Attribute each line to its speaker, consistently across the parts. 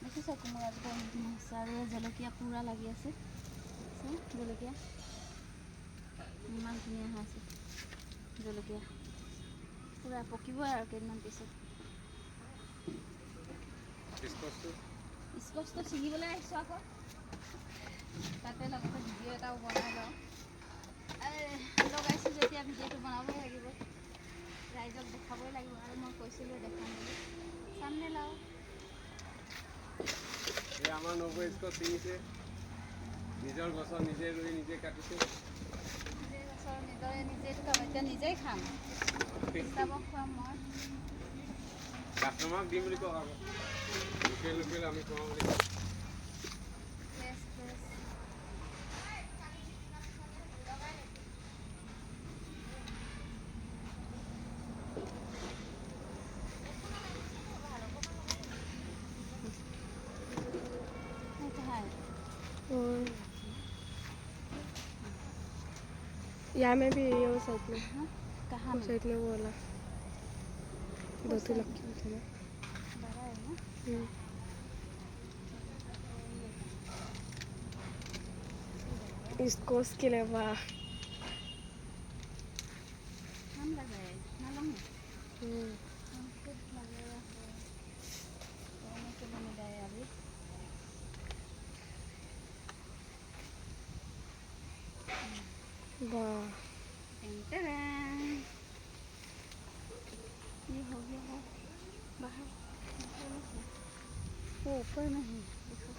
Speaker 1: দেখিছে কোমোৰাজোপা ধুনীয়া হৈছে আৰু জলকীয়া পূৰা লাগি আছে জলকীয়া ইমান ধুনীয়া হৈ আছে জলকীয়া পূৰা পকিবই আৰু কেইদিনমান পিছত স্কচটো ছিঙিবলৈ আহিছোঁ আকৌ তাতে লগতে ভিডিঅ' এটাও বনাই লওঁ লগাইছোঁ যেতিয়া ভিডিঅ'টো বনাবই লাগিব ৰাইজক দেখাবই লাগিব আৰু মই কৈছিলোঁ দেখাম বুলি চামনে লাও
Speaker 2: এই আমাৰ নবৌ স্কচ ছিঙিছে নিজৰ গছৰ নিজে ৰুই নিজে কাটিছে
Speaker 1: নিজে গছৰ নিজেইটো খাম এতিয়া নিজেই খাম হিচাপক খুৱাম মই
Speaker 2: কাষ্টমাৰক দিম বুলি কওঁ আকৌ লোকেল আমি খুৱাওঁ বুলি
Speaker 1: ফ্ৰেছ
Speaker 3: यहाँ में भी ये वो साइड में
Speaker 1: कहाँ
Speaker 3: वो
Speaker 1: में
Speaker 3: साइड में वो वाला दो तीन लग थे ना
Speaker 1: बड़ा है ना
Speaker 3: इसको उसके लिए वाह
Speaker 1: हम लगाए मालूम है हम खुद लगाया है दोनों के लिए मिलाया अभी
Speaker 3: वाह
Speaker 1: ये हो गया है बाहर वो ऊपर में है देखो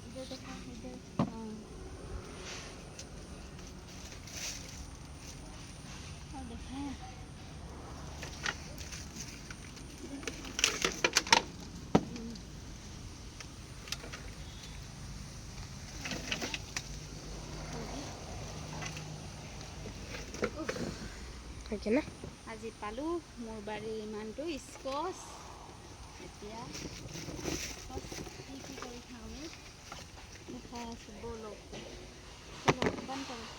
Speaker 1: इधर देखा इधर हाँ और देखा है
Speaker 3: ओके ना
Speaker 1: আজি পালোঁ মোৰ বাৰীৰ ইমানটো স্কচ এতিয়া স্কচ কি কৰি খাওঁ আমি দেখাই আছোঁ ব'লক চলো বন্ধ কৰোঁ